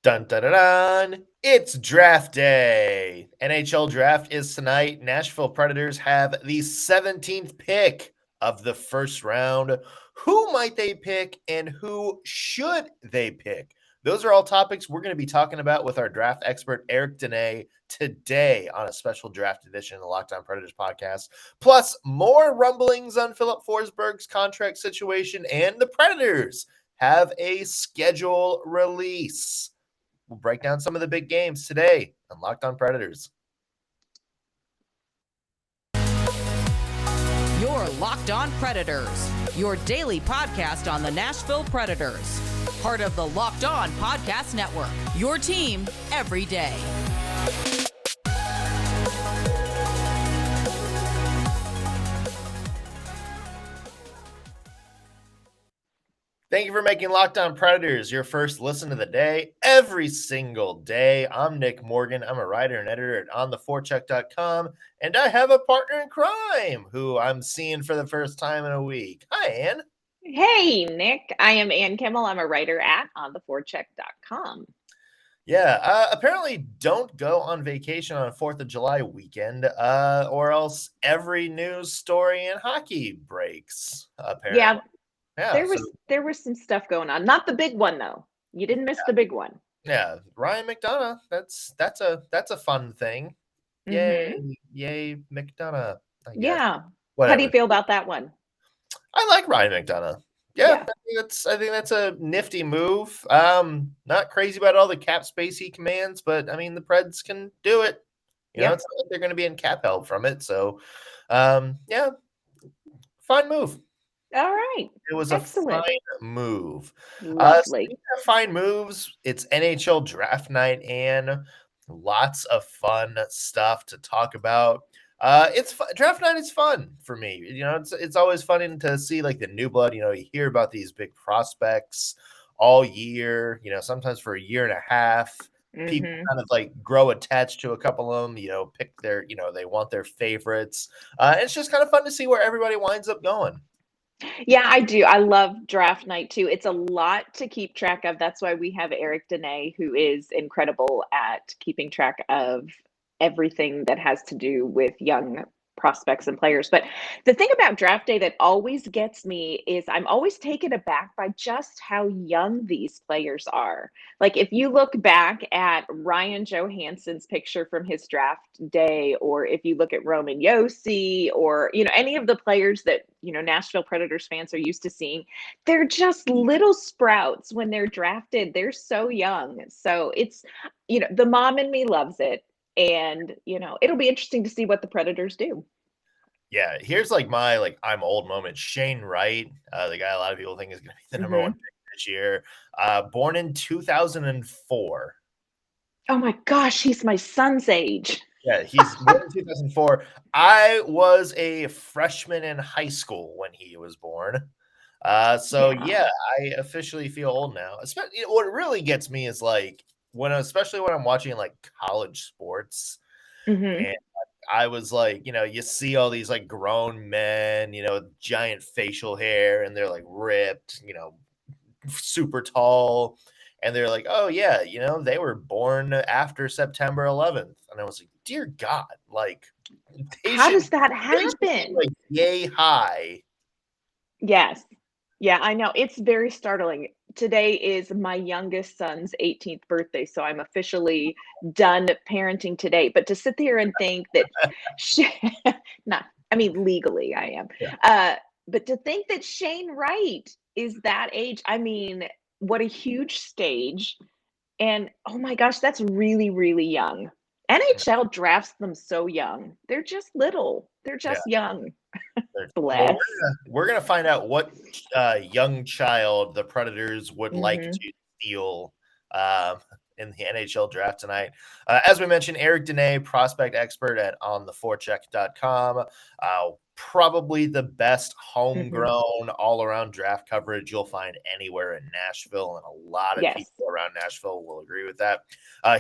Dun, dun, dun, dun. It's draft day. NHL Draft is tonight. Nashville Predators have the 17th pick of the first round. Who might they pick and who should they pick? Those are all topics we're going to be talking about with our draft expert, Eric Dunay, today on a special draft edition of the Locked On Predators podcast. Plus, more rumblings on Filip Forsberg's contract situation, and the Predators have a schedule release. We'll break down some of the big games today on Locked On Predators. You're Locked On Predators, your daily podcast on the Nashville Predators. Part of the Locked On Podcast Network, your team every day. Thank you for making Locked On Predators your first listen of the day every single day. I'm Nick Morgan. I'm a writer and editor at ontheforecheck.com, and I have a partner in crime who I'm seeing for the first time in a week. Hi, Ann. Hey, Nick. I am Ann Kimmel. I'm a writer at ontheforecheck.com. Yeah, apparently don't go on vacation on 4th of July weekend, or else every news story in hockey breaks, apparently. Yeah, there was some stuff going on. Not the big one, though. You didn't miss the big one. Yeah, Ryan Mcdonough. That's a fun thing. Mm-hmm. Yay, Mcdonough. Yeah. Whatever. How do you feel about that one? I like Ryan Mcdonough. Yeah. I think that's a nifty move. Not crazy about all the cap space he commands, but I mean the Preds can do it. You know, it's not like they're going to be in cap help from it. So, yeah, fine move. All right. It was excellent. A fine move. Lovely. Fine moves. It's NHL draft night and lots of fun stuff to talk about. It's draft night is fun for me. You know, it's always fun to see like the new blood. You know, you hear about these big prospects all year. You know, sometimes for a year and a half. Mm-hmm. People kind of like grow attached to a couple of them. You know, pick their. You know, they want their favorites. It's just kind of fun to see where everybody winds up going. Yeah, I do. I love draft night too. It's a lot to keep track of. That's why we have Eric Dunay, who is incredible at keeping track of everything that has to do with young prospects and players. But the thing about draft day that always gets me is I'm always taken aback by just how young these players are. Like if you look back at Ryan Johansson's picture from his draft day, or if you look at Roman Josi, or, you know, any of the players that, you know, Nashville Predators fans are used to seeing, they're just little sprouts when they're drafted. They're so young. So it's, you know, the mom in me loves it. And, you know, it'll be interesting to see what the Predators do. Yeah, here's like my I'm old moment. Shane Wright, the guy a lot of people think is going to be the number one pick this year, born in 2004. Oh my gosh, he's my son's age. Yeah, he's born in 2004. I was a freshman in high school when he was born. So yeah, I officially feel old now. Especially, what really gets me is like especially when I'm watching like college sports, and I was like, you know, you see all these like grown men, you know, with giant facial hair, and they're like ripped, you know, super tall, and they're like, oh yeah, you know, they were born after September 11th, and I was like, dear God, like, how does that happen? Like, yay high. Yes. Yeah, I know. It's very startling. Today is my youngest son's 18th birthday, so I'm officially done parenting today. But to sit there and think that, legally I am. Yeah. But to think that Shane Wright is that age, I mean, what a huge stage. And oh my gosh, that's really, really young. NHL drafts them so young. They're just little. They're just young. Bless. We're gonna find out what young child the Predators would like to steal in the NHL draft tonight. As we mentioned, Eric Dunay, prospect expert at ontheforecheck.com. Probably the best homegrown all-around draft coverage you'll find anywhere in Nashville, and a lot of people around Nashville will agree with that.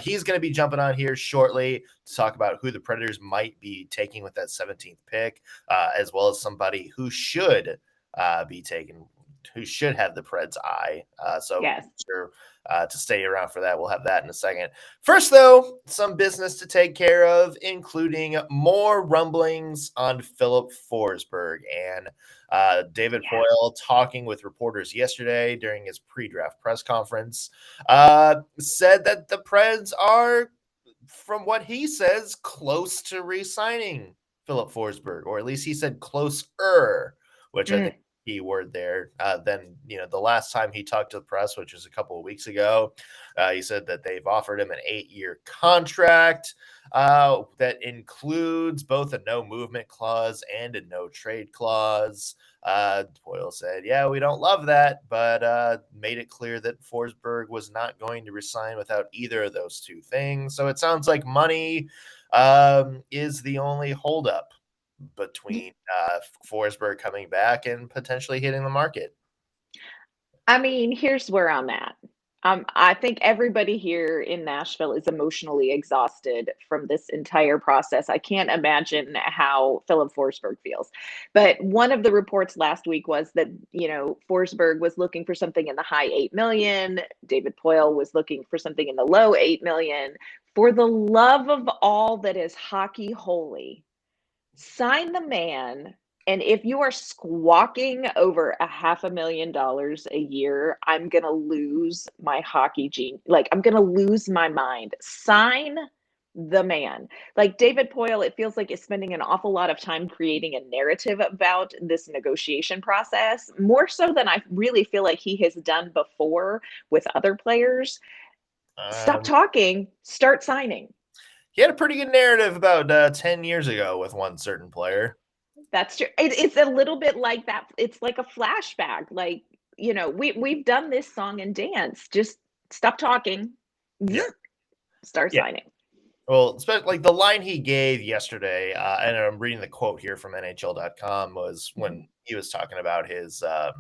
He's going to be jumping on here shortly to talk about who the Predators might be taking with that 17th pick, as well as somebody who should be taken who should have the Preds' eye. So Yes. sure to stay around for that. We'll have that in a second. First, though, some business to take care of, including more rumblings on Filip Forsberg and David Poile talking with reporters yesterday during his pre-draft press conference, said that the Preds are, from what he says, close to re-signing Filip Forsberg, or at least he said closer, which I think key word there. Then, the last time he talked to the press, which was a couple of weeks ago, he said that they've offered him an 8-year contract that includes both a no movement clause and a no trade clause. Poile said, yeah, we don't love that, but made it clear that Forsberg was not going to resign without either of those two things. So it sounds like money is the only holdup between Forsberg coming back and potentially hitting the market. I mean, here's where I'm at. I think everybody here in Nashville is emotionally exhausted from this entire process. I can't imagine how Filip Forsberg feels. But one of the reports last week was that, Forsberg was looking for something in the high 8 million. David Poile was looking for something in the low 8 million. For the love of all that is hockey holy, sign the man. And if you are squawking over $500,000 a year, I'm going to lose my hockey gene. Like, I'm going to lose my mind. Sign the man. Like David Poile, it feels like is spending an awful lot of time creating a narrative about this negotiation process, more so than I really feel like he has done before with other players. Stop talking, start signing. He had a pretty good narrative about 10 years ago with one certain player. That's true. It's a little bit like that. It's like a flashback. Like, we've done this song and dance. Just stop talking. Yeah. Start signing. Well, especially like the line he gave yesterday, and I'm reading the quote here from NHL.com, was when he was talking about his, the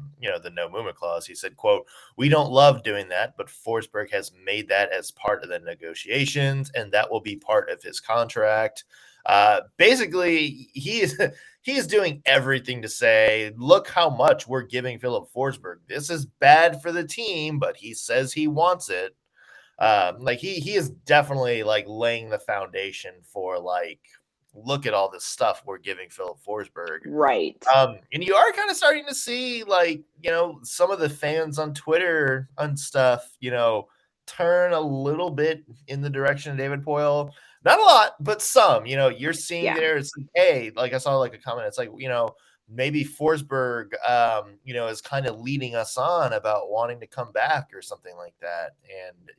no movement clause. He said, quote, "We don't love doing that, but Forsberg has made that as part of the negotiations, and that will be part of his contract." Basically, he is doing everything to say, look how much we're giving Filip Forsberg. This is bad for the team, but he says he wants it. He is definitely like laying the foundation for like, look at all this stuff we're giving Filip Forsberg. Right. And you are kind of starting to see like, some of the fans on Twitter and stuff, turn a little bit in the direction of David Poile. Not a lot, but some, you're seeing there. It's like, hey, like I saw like a comment. It's like, maybe Forsberg, is kind of leading us on about wanting to come back or something like that. And,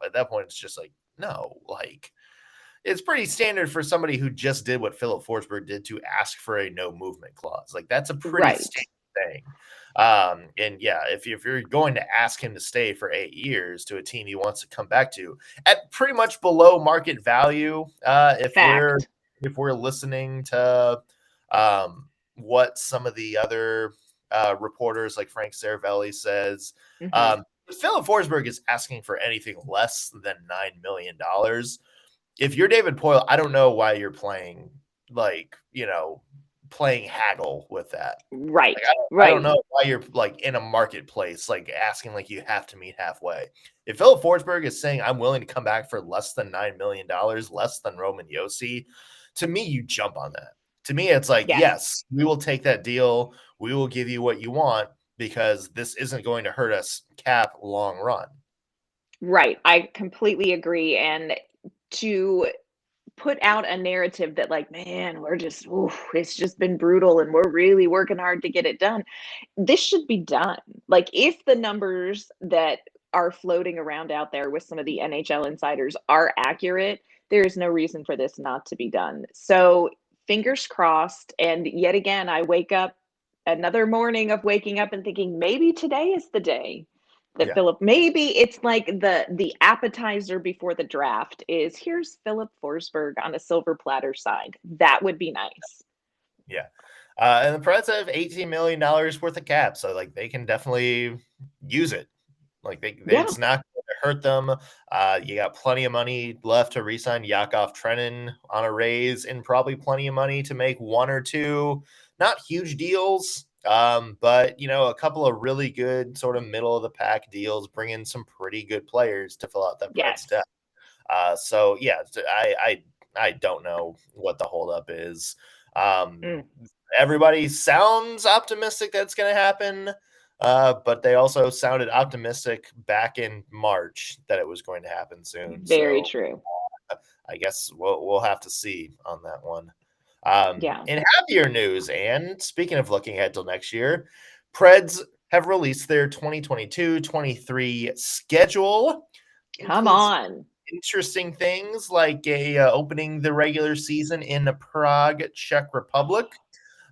at that point, it's just like, no, like it's pretty standard for somebody who just did what Filip Forsberg did to ask for a no movement clause. Like that's a pretty standard thing. And yeah, if you're going to ask him to stay for 8 years to a team he wants to come back to at pretty much below market value, if we're listening to what some of the other reporters like Frank Saravelli says, Filip Forsberg is asking for anything less than $9 million. If you're David Poile, I don't know why you're playing haggle with that. Right. I don't know why you're like in a marketplace, like asking like you have to meet halfway. If Filip Forsberg is saying I'm willing to come back for less than $9 million, less than Roman Josi, to me, you jump on that. To me, it's like, yes, we will take that deal. We will give you what you want because this isn't going to hurt us cap long run. Right. I completely agree. And to put out a narrative that like, man, it's just been brutal and we're really working hard to get it done. This should be done. Like if the numbers that are floating around out there with some of the NHL insiders are accurate, there is no reason for this not to be done. So fingers crossed. And yet again, I wake up another morning of waking up and thinking maybe today is the day that Filip, maybe it's like the appetizer before the draft is here's Filip Forsberg on a silver platter signed. That would be nice. Yeah. And the Preds have $18 million worth of cap. So like they can definitely use it. Like it's not going to hurt them. You got plenty of money left to re-sign Yakov Trenin on a raise and probably plenty of money to make one or two, not huge deals But, a couple of really good sort of middle of the pack deals, bring in some pretty good players to fill out that Preds Yes. depth. So yeah, I don't know what the holdup is. Everybody sounds optimistic that's going to happen, but they also sounded optimistic back in March that it was going to happen soon. Very So true. I guess we'll have to see on that one. Yeah. In happier news, and speaking of looking ahead till next year, Preds have released their 2022-23 schedule. Come on. Interesting things like opening the regular season in Prague, Czech Republic,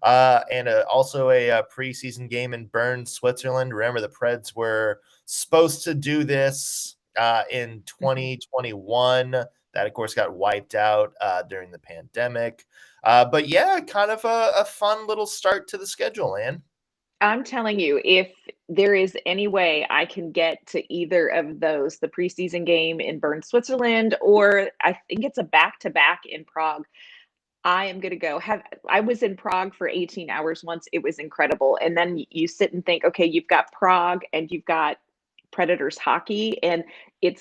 and also a preseason game in Bern, Switzerland. Remember, the Preds were supposed to do this in 2021. That, of course, got wiped out during the pandemic. But yeah, kind of a fun little start to the schedule, Ann. I'm telling you, if there is any way I can get to either of those, the preseason game in Bern, Switzerland, or I think it's a back-to-back in Prague, I am going to go. I was in Prague for 18 hours once. It was incredible. And then you sit and think, okay, you've got Prague and you've got Predators hockey, and it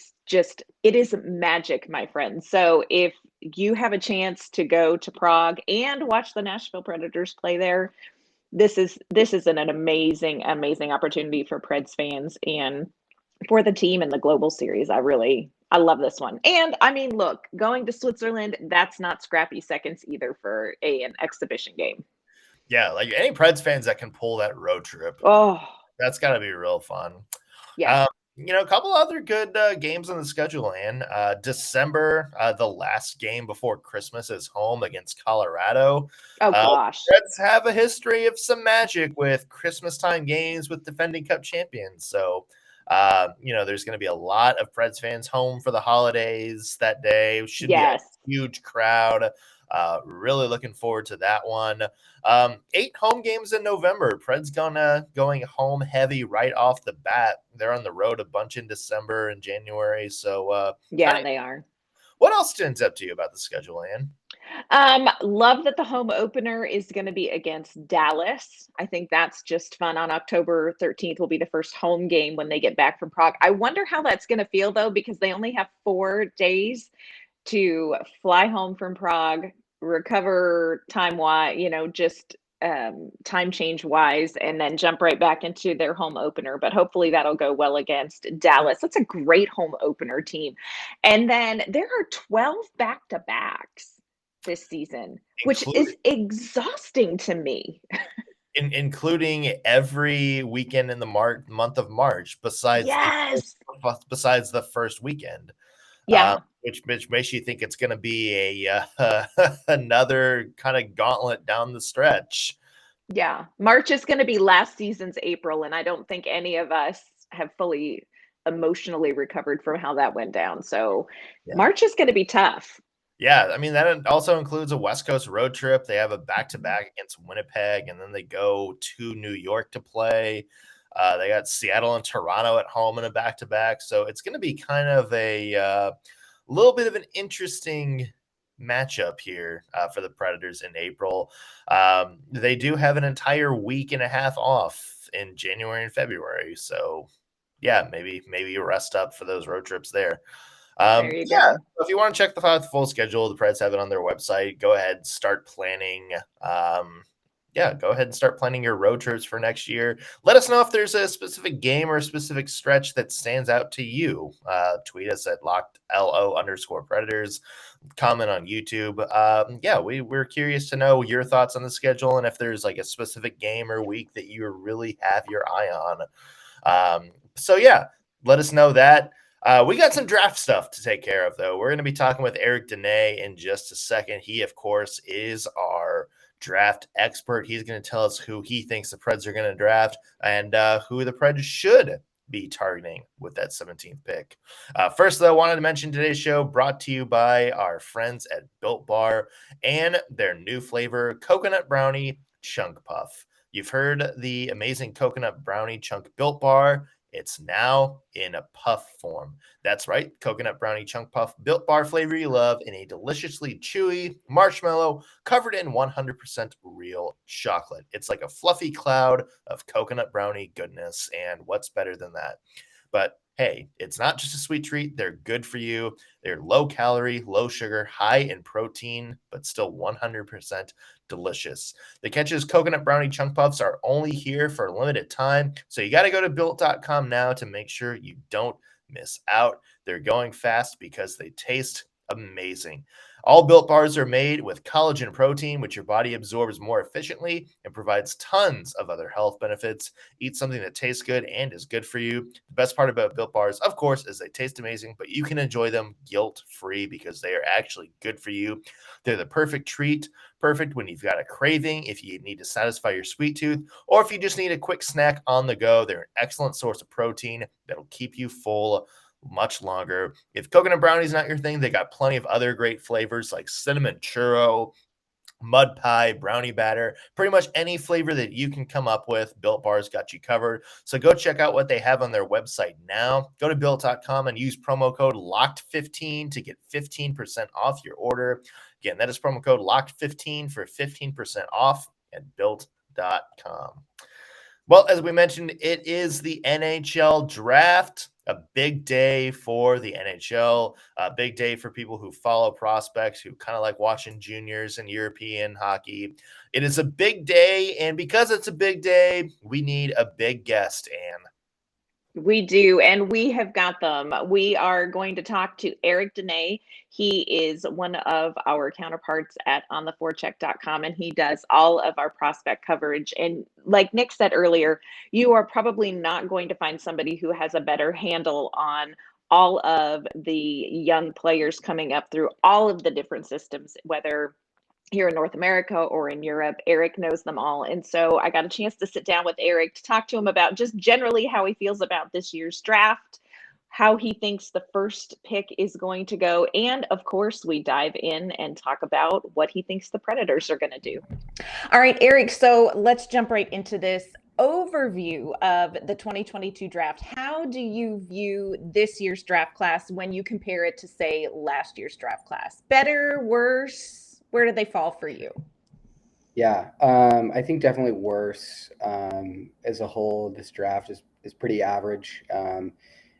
is magic, my friend. So if you have a chance to go to Prague and watch the Nashville Predators play there, this is an amazing opportunity for Preds fans and for the team in the global series. I love this one. And I mean, look, going to Switzerland, that's not scrappy seconds either for an exhibition game. Yeah, like any Preds fans that can pull that road trip. Oh, that's got to be real fun. yeah. A couple other good games on the schedule, Ann. December, the last game before Christmas is home against Colorado. Oh, gosh. Reds have a history of some magic with Christmas time games with defending Cup champions. So, there's going to be a lot of Preds fans home for the holidays that day. Should be a huge crowd. Really looking forward to that one. 8 home games in November. Preds going home heavy right off the bat. They're on the road a bunch in December and January. So they are. What else stands up to you about the schedule, Ann? Love that the home opener is going to be against Dallas. I think that's just fun. On October 13th will be the first home game when they get back from Prague. I wonder how that's going to feel, though, because they only have 4 days to fly home from Prague, recover time-wise, just time change wise, and then jump right back into their home opener. But hopefully that'll go well against Dallas. That's a great home opener team. And then there are 12 back-to-backs this season, which is exhausting to me. Including every weekend in the month of March, besides the first weekend. Yeah. Which makes you think it's going to be another kind of gauntlet down the stretch. Yeah. March is going to be last season's April, and I don't think any of us have fully emotionally recovered from how that went down. So March is going to be tough. Yeah, I mean, that also includes a West Coast road trip. They have a back-to-back against Winnipeg, and then they go to New York to play. They got Seattle and Toronto at home in a back-to-back. So it's going to be kind of a little bit of an interesting matchup here for the Predators in April. They do have an entire week and a half off in January and February. So, yeah, maybe you rest up for those road trips there. There you go. If you want to check the full schedule, the Preds have it on their website. Go ahead and start planning. Go ahead and start planning your road trips for next year. Let us know if there's a specific game or a specific stretch that stands out to you. Tweet us at LO_Predators. Comment on YouTube. We're curious to know your thoughts on the schedule and if there's like a specific game or week that you really have your eye on. Let us know that. We got some draft stuff to take care of, though. We're going to be talking with Eric Dunay in just a second. He, of course, is our draft expert. He's going to tell us who he thinks the Preds are going to draft and who the Preds should be targeting with that 17th pick. First, though, I wanted to mention today's show brought to you by our friends at Built Bar and their new flavor, Coconut Brownie Chunk Puff. You've heard the amazing Coconut Brownie Chunk Built Bar. It's now in a puff form. That's right, coconut brownie chunk puff, Built Bar flavor you love in a deliciously chewy marshmallow covered in 100% real chocolate. It's like a fluffy cloud of coconut brownie goodness, and what's better than that? But hey, it's not just a sweet treat. They're good for you. They're low calorie, low sugar, high in protein, but still 100% delicious. The catch is coconut brownie chunk puffs are only here for a limited time. So you got to go to built.com now to make sure you don't miss out. They're going fast because they taste amazing. All Built Bars are made with collagen protein, which your body absorbs more efficiently and provides tons of other health benefits. Eat something that tastes good and is good for you. The best part about Built Bars, of course, is they taste amazing, but you can enjoy them guilt-free because they are actually good for you. They're the perfect treat, perfect when you've got a craving, if you need to satisfy your sweet tooth, or if you just need a quick snack on the go. They're an excellent source of protein that'll keep you full much longer. If coconut brownie is not your thing, they got plenty of other great flavors like cinnamon churro, mud pie, brownie batter, pretty much any flavor that you can come up with. Built Bars got you covered. So go check out what they have on their website now. Go to built.com and use promo code LOCKED15 to get 15% off your order. Again, that is promo code LOCKED15 for 15% off at built.com. Well, as we mentioned, it is the NHL Draft. A big day for the NHL, a big day for people who follow prospects, who kind of like watching juniors and European hockey. It is a big day, and because it's a big day, we need a big guest, Anne. We do, and we have got them. We are going to talk to Eric Dunay. He is one of our counterparts at ontheforecheck.com, and he does all of our prospect coverage. And like Nick said earlier, you are probably not going to find somebody who has a better handle on all of the young players coming up through all of the different systems, whether here in North America or in Europe. Eric knows them all. And so I got a chance to sit down with Eric to talk to him about just generally how he feels about this year's draft, how he thinks the first pick is going to go. And of course, we dive in and talk about what he thinks the Predators are going to do. All right, Eric, so let's jump right into this overview of the 2022 draft. How do you view this year's draft class when you compare it to, say, last year's draft class? Better, worse? Where do they fall for you? Yeah, I think definitely worse. As a whole, this draft is pretty average,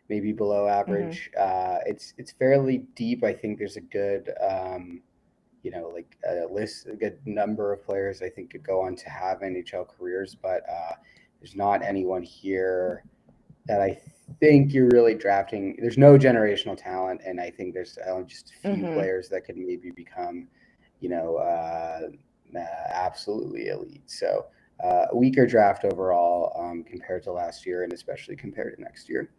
maybe below average. It's fairly deep. I think there's a good, like a good number of players I think could go on to have NHL careers, but there's not anyone here that I think you're really drafting. There's no generational talent, and I think there's just a few players that could maybe become absolutely elite. So a weaker draft overall compared to last year, and especially compared to next year.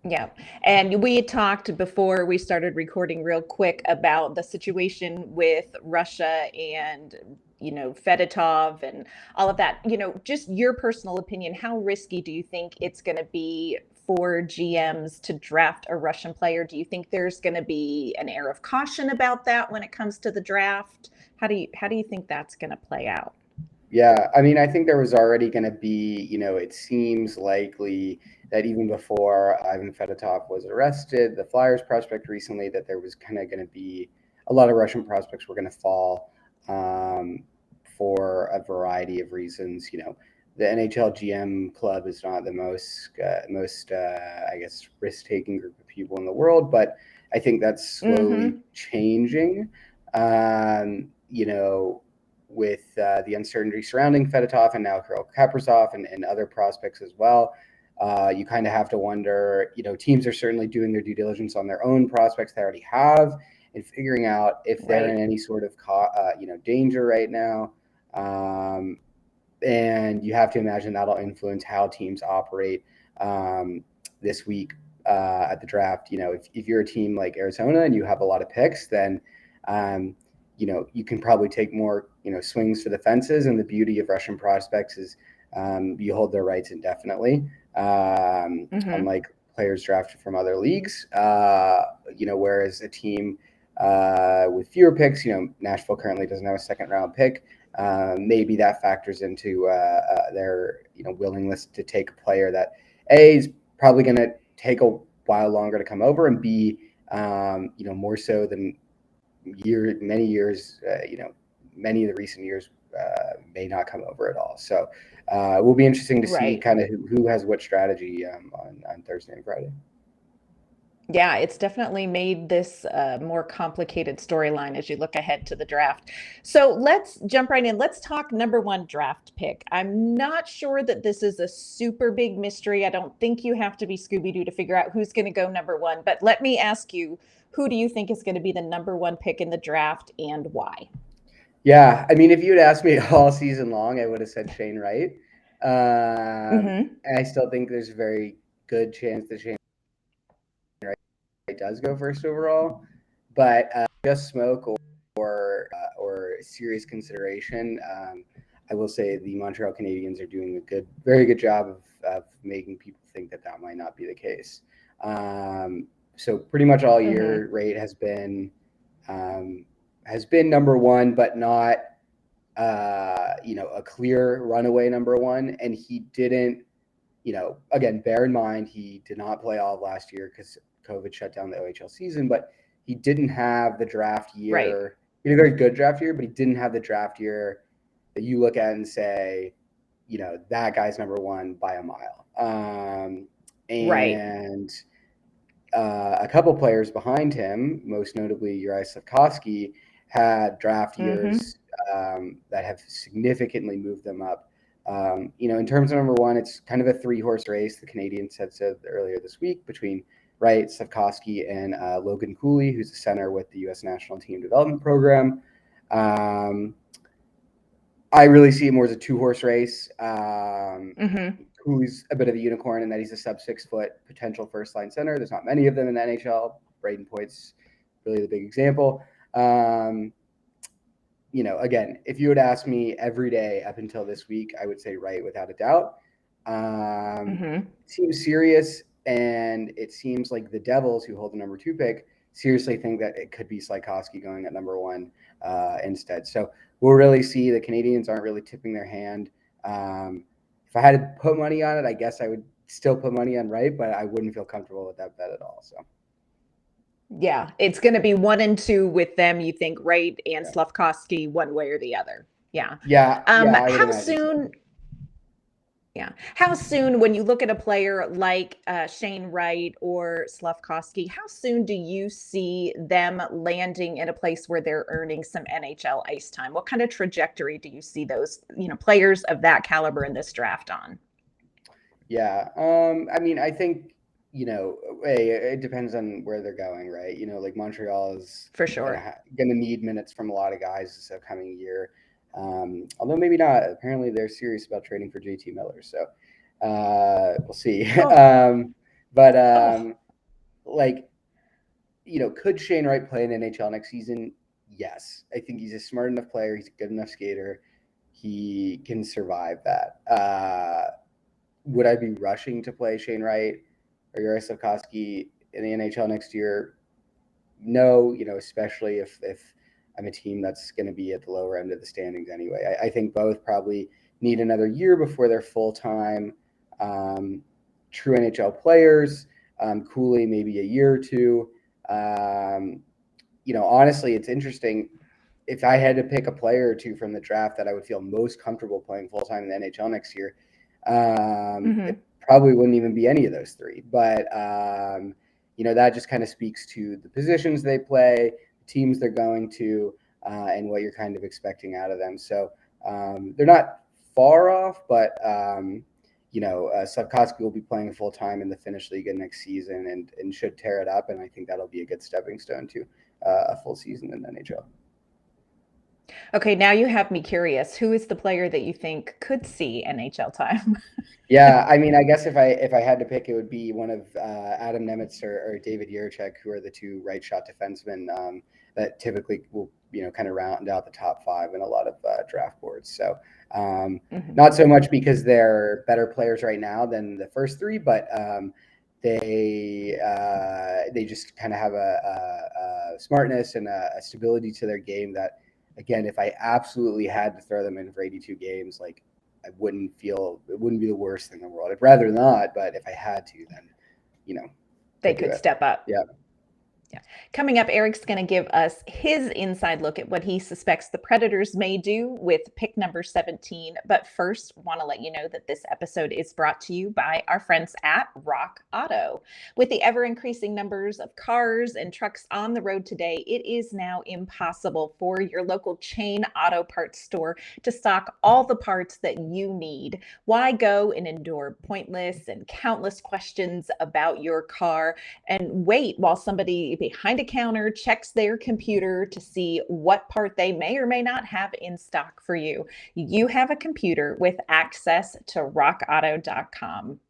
Yeah. And we talked before we started recording real quick about the situation with Russia and, Fedotov and all of that. Just your personal opinion, how risky do you think it's going to be for GMs to draft a Russian player? Do you think there's going to be an air of caution about that when it comes to the draft? How do you think that's going to play out? Yeah, I mean, I think there was already going to be, it seems likely that even before Ivan Fedotov was arrested, the Flyers prospect recently, that there was kind of going to be a lot of Russian prospects were going to fall for a variety of reasons. The NHL GM club is not the most I guess, risk-taking group of people in the world, but I think that's slowly changing. With the uncertainty surrounding Fedotov and now Kirill Kaprizov and other prospects as well, you kind of have to wonder, teams are certainly doing their due diligence on their own prospects they already have and figuring out if they're in any sort of, danger right now. And you have to imagine that'll influence how teams operate this week at the draft. If you're a team like Arizona and you have a lot of picks, then you can probably take more, swings for the fences. And the beauty of Russian prospects is you hold their rights indefinitely, unlike players drafted from other leagues. Whereas a team with fewer picks, Nashville currently doesn't have a second round pick. Maybe that factors into their, willingness to take a player that A, is probably going to take a while longer to come over, and B, more so than many years, many of the recent years may not come over at all. So it will be interesting to see kind of who has what strategy on Thursday and Friday. Yeah, it's definitely made this more complicated storyline as you look ahead to the draft. So let's jump right in. Let's talk number one draft pick. I'm not sure that this is a super big mystery. I don't think you have to be Scooby-Doo to figure out who's going to go number one. But let me ask you, who do you think is going to be the number one pick in the draft and why? Yeah, I mean, if you had asked me all season long, I would have said Shane Wright. And I still think there's a very good chance that Shane does go first overall, but just smoke or serious consideration, I will say the Montreal Canadiens are doing a very good job of making people think that might not be the case. So pretty much all year, Wright has been number one, but not a clear runaway number one, and he didn't. Again, bear in mind he did not play all of last year because COVID shut down the OHL season, but he didn't have the draft year. Right. He had a very good draft year, but he didn't have the draft year that you look at and say, that guy's number one by a mile. And a couple players behind him, most notably Juraj Slafkovsky, had draft years that have significantly moved them up. In terms of number one, it's kind of a 3-horse race. The Canadiens had said earlier this week between Wright, Slafkovsky, and Logan Cooley, who's a center with the U.S. National Team Development Program. I really see it more as a 2-horse race. Cooley's a bit of a unicorn in that he's a sub-6 foot potential first-line center. There's not many of them in the NHL. Braden Poit's really the big example. Again, if you would ask me every day up until this week, I would say Wright without a doubt. It seems serious, and it seems like the Devils, who hold the number 2 pick, seriously think that it could be Slafkovsky going at number 1 instead. So we'll really see. The Canadiens aren't really tipping their hand. If I had to put money on it, I guess I would still put money on Wright, but I wouldn't feel comfortable with that bet at all. So. Yeah, it's going to be 1 and 2 with them. You think Wright and Slafkovsky one way or the other? Yeah. How soon? So. Yeah. How soon, when you look at a player like Shane Wright or Slafkovsky, how soon do you see them landing in a place where they're earning some NHL ice time? What kind of trajectory do you see those, players of that caliber in this draft on? Yeah. I mean, I think, it depends on where they're going, right? Like Montreal is for sure going to need minutes from a lot of guys this upcoming year. Although maybe not. Apparently they're serious about trading for JT Miller. So we'll see. Could Shane Wright play in NHL next season? Yes. I think he's a smart enough player. He's a good enough skater. He can survive that. Would I be rushing to play Shane Wright or Juraj Slafkovsky in the NHL next year? No, especially if I'm a team that's going to be at the lower end of the standings anyway. I think both probably need another year before they're full-time true NHL players. Cooley, maybe a year or two. Honestly, it's interesting. If I had to pick a player or two from the draft that I would feel most comfortable playing full-time in the NHL next year, it probably wouldn't even be any of those three. But, that just kind of speaks to the positions they play, teams they're going to, and what you're kind of expecting out of them. So they're not far off, but Slafkovsky will be playing full time in the Finnish League next season and should tear it up. And I think that'll be a good stepping stone to a full season in the NHL. Okay, now you have me curious. Who is the player that you think could see NHL time? Yeah, I mean, I guess if I had to pick, it would be one of Adam Nemitz or David Jiricek, who are the 2 right shot defensemen that typically will kind of round out the top 5 in a lot of draft boards. So not so much because they're better players right now than the first 3, but they just kind of have a smartness and a stability to their game that, again, if I absolutely had to throw them in for 82 games, like it wouldn't be the worst thing in the world. I'd rather not, but if I had to, then they could step up. Yeah. Yeah. Coming up, Eric's going to give us his inside look at what he suspects the Predators may do with pick number 17. But first, want to let you know that this episode is brought to you by our friends at Rock Auto. With the ever-increasing numbers of cars and trucks on the road today, it is now impossible for your local chain auto parts store to stock all the parts that you need. Why go and endure pointless and countless questions about your car and wait while somebody behind a counter checks their computer to see what part they may or may not have in stock for you? You have a computer with access to rockauto.com.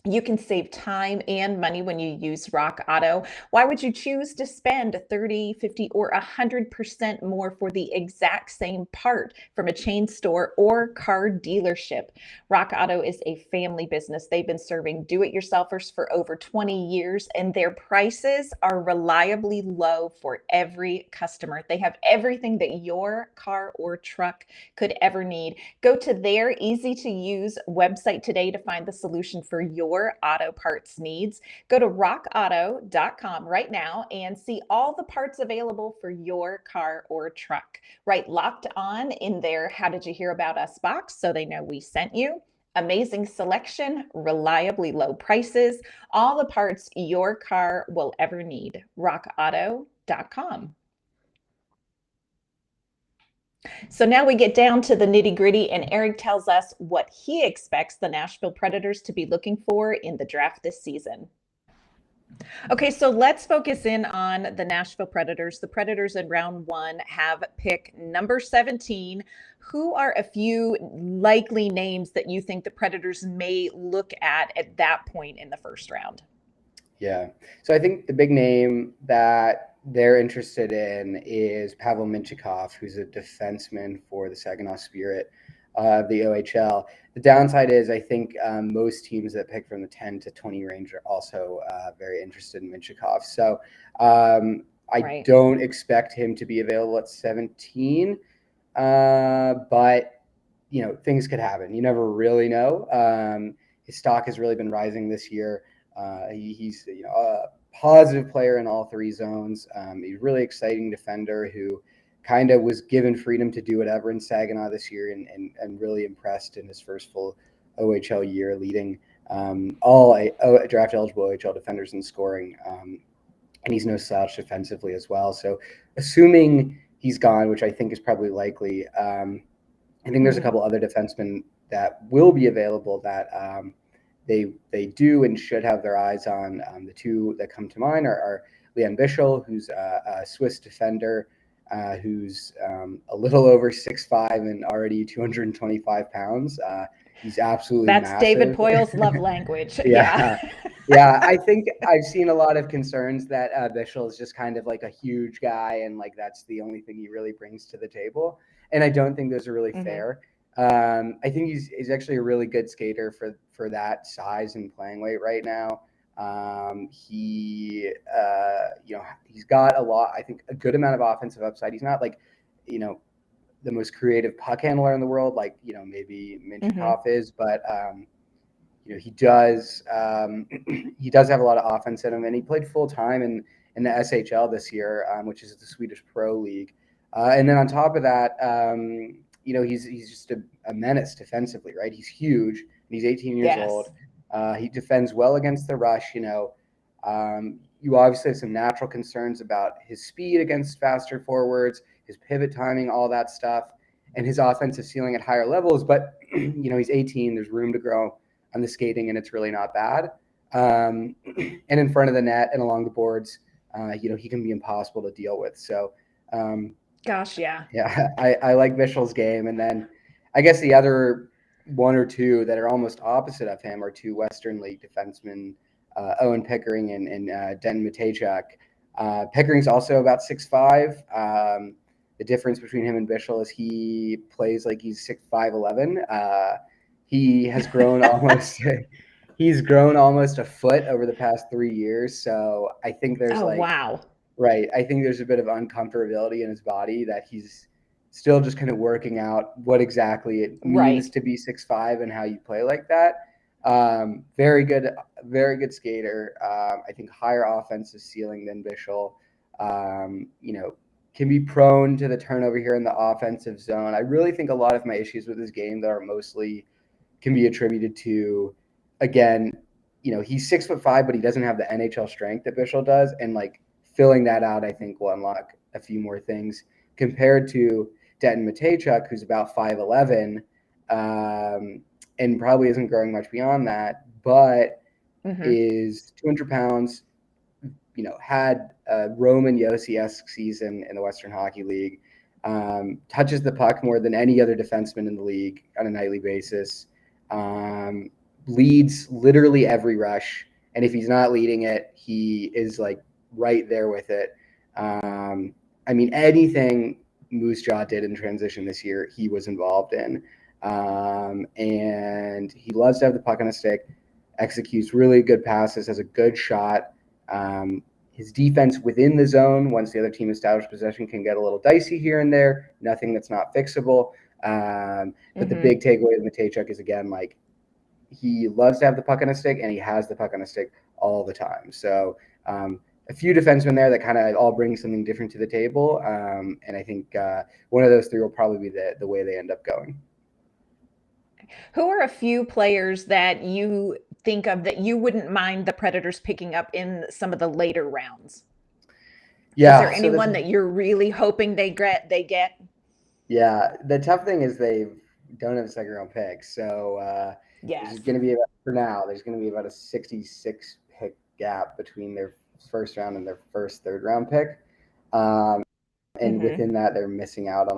You can save time and money when you use Rock Auto. Why would you choose to spend 30, 50, or 100% more for the exact same part from a chain store or car dealership? Rock Auto is a family business. They've been serving do-it-yourselfers for over 20 years, and their prices are reliably low for every customer. They have everything that your car or truck could ever need. Go to their easy-to-use website today to find the solution for your auto parts needs. Go to rockauto.com right now and see all the parts available for your car or truck. Write Locked On in their How Did You Hear About Us box so they know we sent you. Amazing selection, reliably low prices, all the parts your car will ever need. rockauto.com. So now we get down to the nitty gritty, and Eric tells us what he expects the Nashville Predators to be looking for in the draft this season. Okay, so let's focus in on the Nashville Predators. The Predators in round 1 have pick number 17. Who are a few likely names that you think the Predators may look at that point in the first round? Yeah. So I think the big name that they're interested in is Pavel Mintyukov, who's a defenseman for the Saginaw Spirit of the OHL. The downside is I think most teams that pick from the 10 to 20 range are also very interested in Mintyukov. So I don't expect him to be available at 17, but things could happen. You never really know. His stock has really been rising this year. He's a positive player in all 3 zones. He's a really exciting defender who kind of was given freedom to do whatever in Saginaw this year and really impressed in his first full OHL year, leading all draft eligible OHL defenders in scoring. And he's no slouch defensively as well. So assuming he's gone, which I think is probably likely, I think there's a couple other defensemen that will be available that they do and should have their eyes on. The 2 that come to mind are Leon Bishol, who's a Swiss defender, who's a little over 6'5" and already 225 pounds. He's absolutely massive. David Poyle's love language. Yeah. Yeah, I think I've seen a lot of concerns that Bishol is just kind of like a huge guy and like that's the only thing he really brings to the table. And I don't think those are really fair. I think he's actually a really good skater for that size and playing weight right now. He's got a good amount of offensive upside. He's not like, the most creative puck handler in the world, like, maybe Mintyukov is, but, he does have a lot of offense in him, and he played full time in the SHL this year, which is the Swedish Pro League. And then on top of that, he's just a menace defensively, right? He's huge, and he's 18 years old. He defends well against the rush. You obviously have some natural concerns about his speed against faster forwards, his pivot timing, all that stuff, and his offensive ceiling at higher levels. But, he's 18. There's room to grow on the skating, and it's really not bad. And in front of the net and along the boards, he can be impossible to deal with. So, Yeah, I like Bishol's game. And then I guess the other 1 or 2 that are almost opposite of him are 2 Western League defensemen, Owen Pickering and Den Matejchuk. Pickering's also about 6'5". The difference between him and Bishol is he plays like he's 6'5", 11. He has grown almost a foot over the past 3 years. So I think there's wow. Right. I think there's a bit of uncomfortability in his body that he's still just kind of working out what exactly it means to be 6'5" and how you play like that. Very good skater. I think higher offensive ceiling than Bishol. Can be prone to the turnover here in the offensive zone. I really think a lot of my issues with his game, though, are mostly can be attributed to, again, he's 6'5", but he doesn't have the NHL strength that Bishol does, and like filling that out, I think will unlock a few more things compared to Denton Matejchuk, who's about 5'11", and probably isn't growing much beyond that, but is 200 pounds. Had a Roman Josi-esque season in the Western Hockey League. Touches the puck more than any other defenseman in the league on a nightly basis. Leads literally every rush, and if he's not leading it, he is like right there with it. Anything Moose Jaw did in transition this year, he was involved in. And he loves to have the puck on a stick, executes really good passes, has a good shot. His defense within the zone, once the other team establishes possession, can get a little dicey here and there. Nothing that's not fixable. But the big takeaway with Matejchuk is, again, like, he loves to have the puck on a stick, and he has the puck on a stick all the time. So a few defensemen there that kind of all bring something different to the table. And I think one of those three will probably be the way they end up going. Who are a few players that you think of that you wouldn't mind the Predators picking up in some of the later rounds? Yeah. Is there anyone that you're really hoping they get? Yeah. The tough thing is they don't have a second round pick. So there's going to be there's going to be about a 66 pick gap between their first round and their first third round pick. And within that, they're missing out on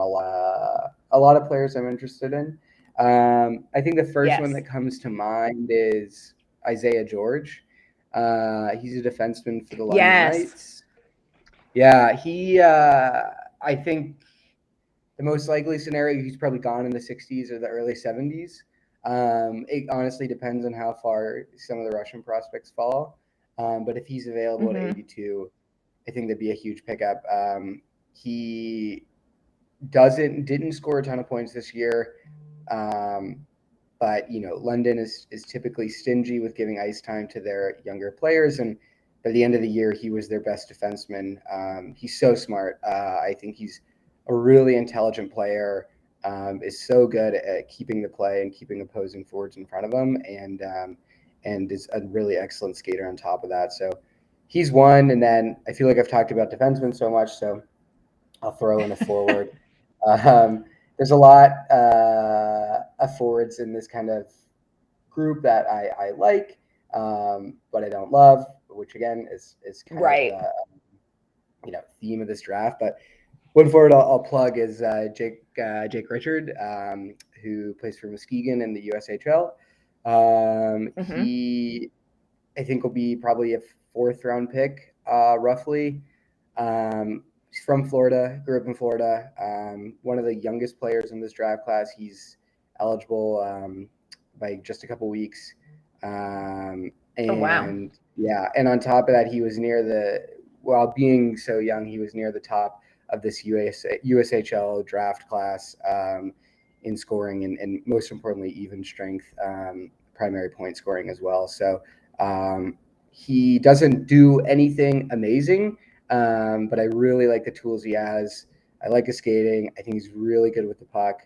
a lot of players I'm interested in. I think the first one that comes to mind is Isaiah George. He's a defenseman for the London Knights. Yeah, I think the most likely scenario, he's probably gone in the 60s or the early 70s. It honestly depends on how far some of the Russian prospects fall. But if he's available at 82, I think that'd be a huge pickup. He didn't score a ton of points this year. But London is typically stingy with giving ice time to their younger players, and by the end of the year, he was their best defenseman. He's so smart. I think he's a really intelligent player. Is so good at keeping the play and keeping opposing forwards in front of him, and is a really excellent skater on top of that. So he's one. And then I feel like I've talked about defensemen so much, so I'll throw in a forward. There's a lot of forwards in this kind of group that I like, but I don't love, which again is kind of the theme of this draft. But one forward I'll plug is Jake Richard, who plays for Muskegon in the USHL. He, I think, will be probably a fourth round pick, roughly. He's from Florida, grew up in Florida. One of the youngest players in this draft class. He's eligible by just a couple weeks. And and on top of that, he was while being so young, he was near the top of this USHL draft class in scoring and most importantly, even strength, primary point scoring as well. So he doesn't do anything amazing, but I really like the tools he has. I like his skating. I think he's really good with the puck.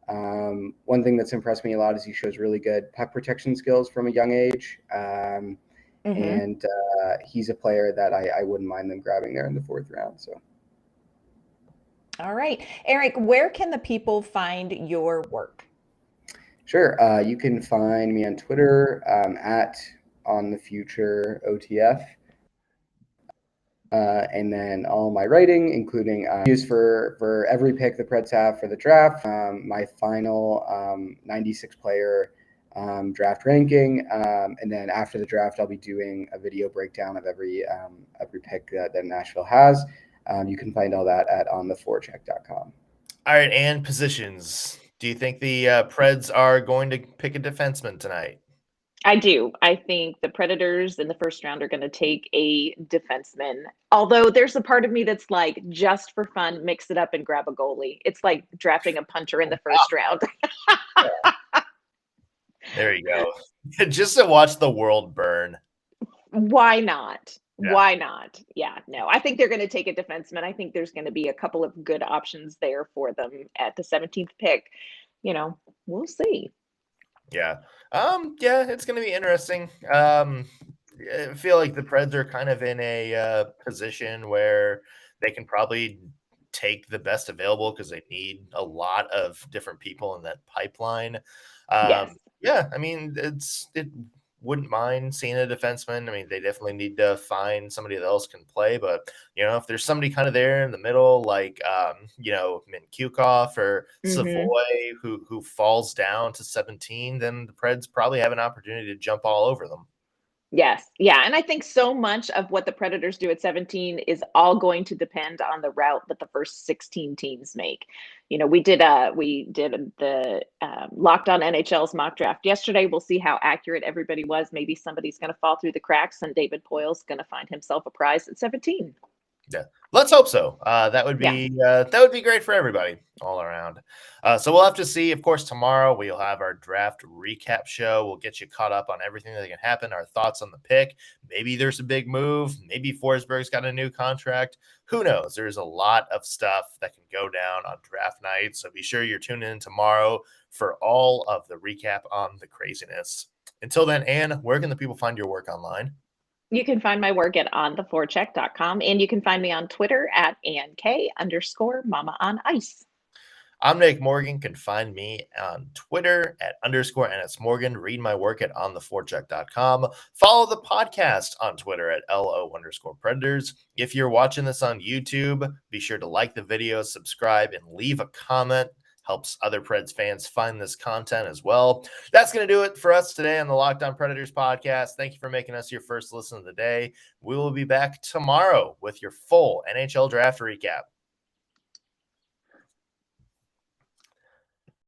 One thing that's impressed me a lot is he shows really good puck protection skills from a young age. And he's a player that I wouldn't mind them grabbing there in the fourth round. So. All right. Eric, where can the people find your work? Sure. You can find me on Twitter at OnTheFutureOTF. And then all my writing, including news for every pick the Preds have for the draft, my final 96 player draft ranking, and then after the draft, I'll be doing a video breakdown of every pick that Nashville has. You can find all that at ontheforecheck.com. All right, and positions. Do you think the Preds are going to pick a defenseman tonight? I do. I think the Predators in the first round are going to take a defenseman. Although there's a part of me that's like, just for fun, mix it up and grab a goalie. It's like drafting a punter in the first round. There you go. Just to watch the world burn. Why not? Yeah. Why not? Yeah, no. I think they're going to take a defenseman. I think there's going to be a couple of good options there for them at the 17th pick. We'll see. Yeah. Yeah, it's going to be interesting. I feel like the Preds are kind of in a position where they can probably take the best available because they need a lot of different people in that pipeline. Yes. Yeah, I mean, it wouldn't mind seeing a defenseman. I mean, they definitely need to find somebody that else can play, but if there's somebody kind of there in the middle, like Minkukov or Savoy, who falls down to 17, then the Preds probably have an opportunity to jump all over them. Yes. Yeah. And I think so much of what the Predators do at 17 is all going to depend on the route that the first 16 teams make. We did the Locked On NHL's mock draft yesterday. We'll see how accurate everybody was. Maybe somebody's going to fall through the cracks and David Poyle's going to find himself a prize at 17. Yeah, let's hope so. That would be great for everybody all around. So we'll have to see. Of course, tomorrow we'll have our draft recap show. We'll get you caught up on everything that can happen, our thoughts on the pick. Maybe there's a big move. Maybe Forsberg's got a new contract. Who knows? There's a lot of stuff that can go down on draft night. So be sure you're tuning in tomorrow for all of the recap on the craziness. Until then, Ann, where can the people find your work online? You can find my work at ontheforecheck.com, and you can find me on Twitter at AnnK_Mama on Ice. I'm Nick Morgan. Can find me on Twitter at _NSMorgan. Read my work at ontheforecheck.com. Follow the podcast on Twitter at LO_Predators. If you're watching this on YouTube, be sure to like the video, subscribe, and leave a comment. Helps other Preds fans find this content as well. That's going to do it for us today on the Locked On Predators podcast. Thank you for making us your first listen of the day. We will be back tomorrow with your full NHL draft recap.